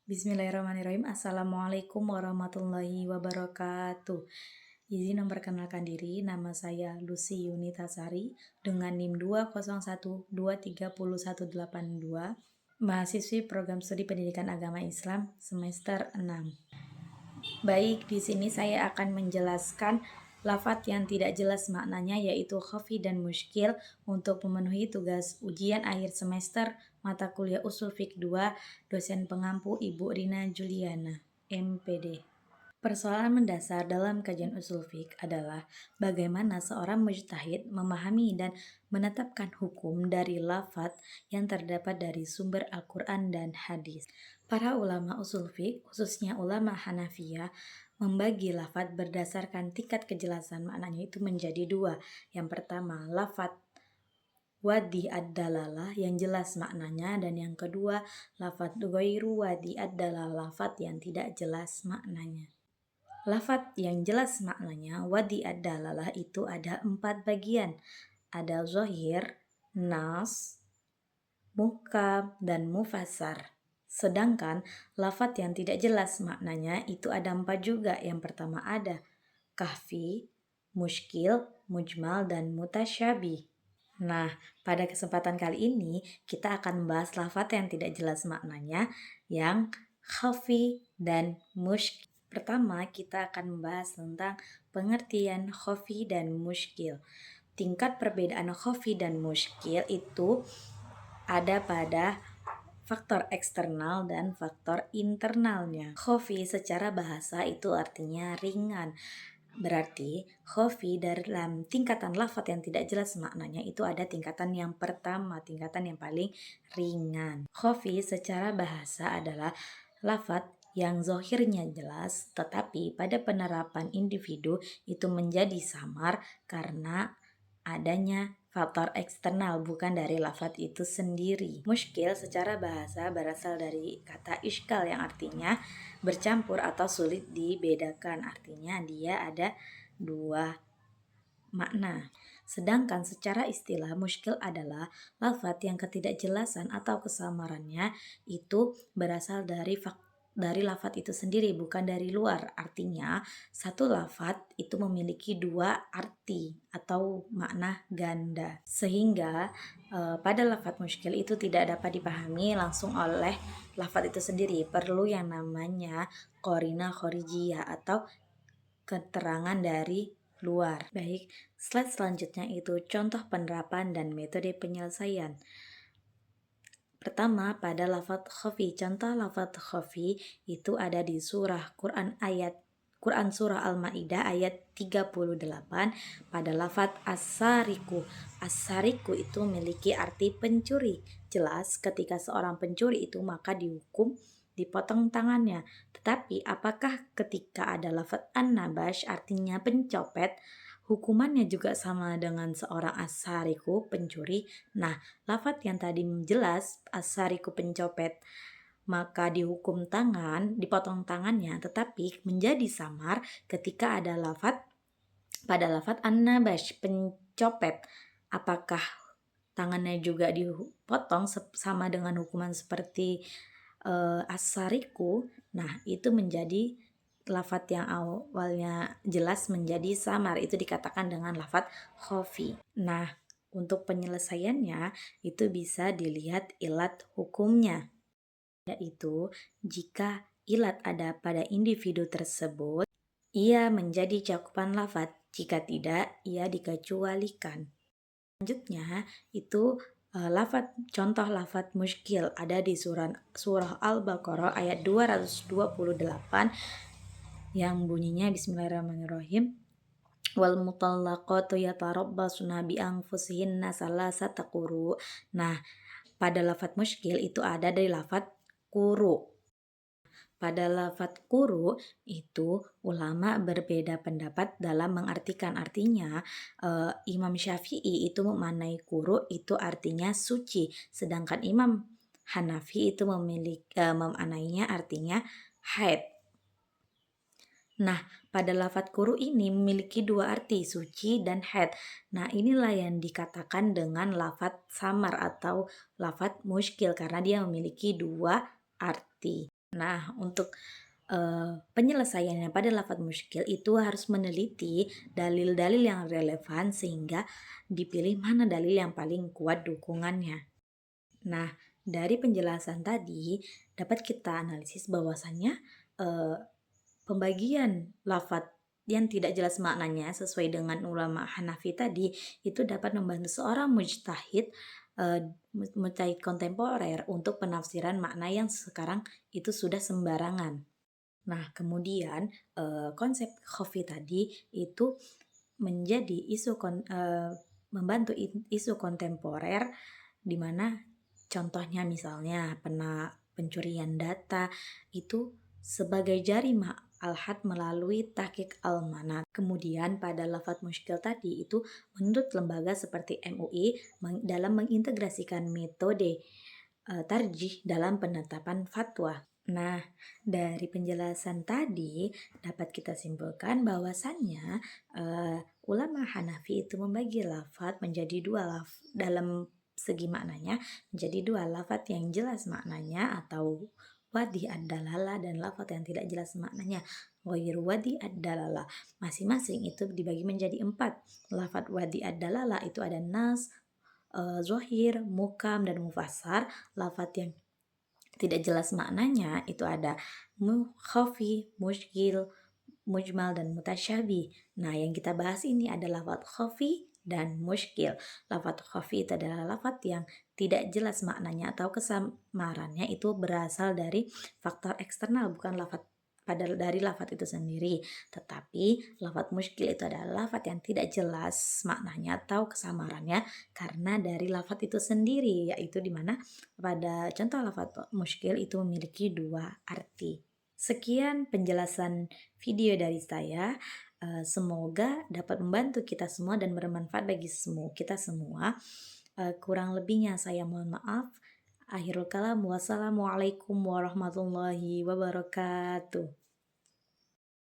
Bismillahirrahmanirrahim. Assalamualaikum warahmatullahi wabarakatuh. Izin memperkenalkan diri, nama saya Lucy Yunitasari dengan NIM 201230182, mahasiswi program studi pendidikan agama Islam semester 6. Baik, di sini saya akan menjelaskan lafadz yang tidak jelas maknanya, yaitu khafi dan muskil, untuk memenuhi tugas ujian akhir semester mata kuliah Ushul Fiqh 2, dosen pengampu Ibu Rina Juliana, MPD. Persoalan mendasar dalam kajian usul fiqh adalah bagaimana seorang mujtahid memahami dan menetapkan hukum dari lafadz yang terdapat dari sumber Al-Quran dan hadis. Para ulama usul fiqh, khususnya ulama Hanafiyah, membagi lafadz berdasarkan tingkat kejelasan maknanya itu menjadi dua. Yang pertama, lafadz wadi ad-dalalah yang jelas maknanya, dan yang kedua, lafadz ghairu wadi ad-dalalah, lafadz yang tidak jelas maknanya. Lafadz yang jelas maknanya wadi ad-dalalah itu ada 4 bagian. Ada zahir, nas, muhkam, dan mufassar. Sedangkan lafadz yang tidak jelas maknanya itu ada 4 juga. Yang pertama ada kahfi, muskil, mujmal, dan mutasyabih. Nah, pada kesempatan kali ini kita akan membahas lafadz yang tidak jelas maknanya, yang khafi dan muskil. Pertama, kita akan membahas tentang pengertian khafi dan muskil. Tingkat perbedaan khafi dan muskil itu ada pada faktor eksternal dan faktor internalnya. Khafi secara bahasa itu artinya ringan. Berarti khafi dalam tingkatan lafadz yang tidak jelas maknanya itu ada tingkatan yang pertama, tingkatan yang paling ringan. Khafi secara bahasa adalah lafadz yang zahirnya jelas tetapi pada penerapan individu itu menjadi samar karena adanya faktor eksternal, bukan dari lafadz itu sendiri. Muskil secara bahasa berasal dari kata iskal yang artinya bercampur atau sulit dibedakan. Artinya dia ada 2 makna. Sedangkan secara istilah muskil adalah lafadz yang ketidakjelasan atau kesamarannya itu berasal dari lafadz itu sendiri, bukan dari luar. Artinya satu lafadz itu memiliki 2 arti atau makna ganda, sehingga pada lafadz muskil itu tidak dapat dipahami langsung oleh lafadz itu sendiri. Perlu yang namanya qarina khorijiyah atau keterangan dari luar. Baik, slide selanjutnya itu contoh penerapan dan metode penyelesaian. Pertama, pada lafadz khafi. Contoh lafadz khafi itu ada di surah Quran surah Al-Maidah ayat 38 pada lafadz as-sariku. As-sariku itu memiliki arti pencuri. Jelas ketika seorang pencuri itu maka dihukum dipotong tangannya. Tetapi apakah ketika ada lafadz an-nabash artinya pencopet, hukumannya juga sama dengan seorang as-sariku pencuri? Nah, lafadz yang tadi jelas as-sariku pencopet maka dihukum dipotong tangannya, tetapi menjadi samar ketika ada pada lafadz an-nabash pencopet. Apakah tangannya juga dipotong sama dengan hukuman seperti as-sariku? Nah, itu menjadi lafadz yang awalnya jelas menjadi samar, itu dikatakan dengan lafadz khafi. Nah, untuk penyelesaiannya itu bisa dilihat ilat hukumnya, yaitu jika ilat ada pada individu tersebut, ia menjadi cakupan lafadz. Jika tidak, ia dikecualikan. Selanjutnya itu contoh lafadz muskil ada di surah Al-Baqarah ayat 228 yang bunyinya bismillahirrahmanirrahim. Wal mutallaqatu yatarabbasuna bi anfusihinna salasata quru. Nah, pada lafadz muskil itu ada dari lafadz quru. Pada lafadz quru itu ulama berbeda pendapat dalam mengartikan. Artinya Imam Syafi'i itu memaknai quru itu artinya suci, sedangkan Imam Hanafi itu memaknainya artinya haid. Nah, pada lafadz quru ini memiliki 2 arti, suci dan haid. Nah, inilah yang dikatakan dengan lafadz samar atau lafadz muskil karena dia memiliki 2 arti. Nah, untuk penyelesaiannya pada lafadz muskil itu harus meneliti dalil-dalil yang relevan sehingga dipilih mana dalil yang paling kuat dukungannya. Nah, dari penjelasan tadi dapat kita analisis bahwasannya eh, pembagian lafadz yang tidak jelas maknanya sesuai dengan ulama Hanafi tadi itu dapat membantu seorang mujtahid mujtahid kontemporer untuk penafsiran makna yang sekarang itu sudah sembarangan. Nah, kemudian konsep khofi tadi itu menjadi membantu isu kontemporer di mana contohnya misalnya pencurian data itu sebagai jarimah al-had melalui tahqiq al-manat. Kemudian pada lafadz muskil tadi itu menurut lembaga seperti MUI dalam mengintegrasikan metode tarjih dalam penetapan fatwa. Nah, dari penjelasan tadi dapat kita simpulkan bahwasannya ulama Hanafi itu membagi lafadz menjadi dua dalam segi maknanya menjadi dua, lafadz yang jelas maknanya atau wadi ad-dalalah dan lafadz yang tidak jelas maknanya ghairu wadi ad-dalalah. Masing-masing itu dibagi menjadi 4. Lafadz wadi ad-dalalah itu ada nas, zohir, mukam, dan mufassar. Lafadz yang tidak jelas maknanya itu ada khafi, muskil, mujmal, dan mutasyabih. Nah, yang kita bahas ini adalah lafadz khafi dan muskil. Lafadz khafi itu adalah lafadz yang tidak jelas maknanya atau kesamarannya itu berasal dari faktor eksternal, bukan dari lafadz itu sendiri. Tetapi lafadz muskil itu adalah lafadz yang tidak jelas maknanya atau kesamarannya karena dari lafadz itu sendiri, yaitu dimana pada contoh lafadz muskil itu memiliki dua arti. Sekian penjelasan video dari saya. Semoga dapat membantu kita semua dan bermanfaat bagi kita semua. Kurang lebihnya saya mohon maaf. Akhirul kalam, wassalamualaikum warahmatullahi wabarakatuh.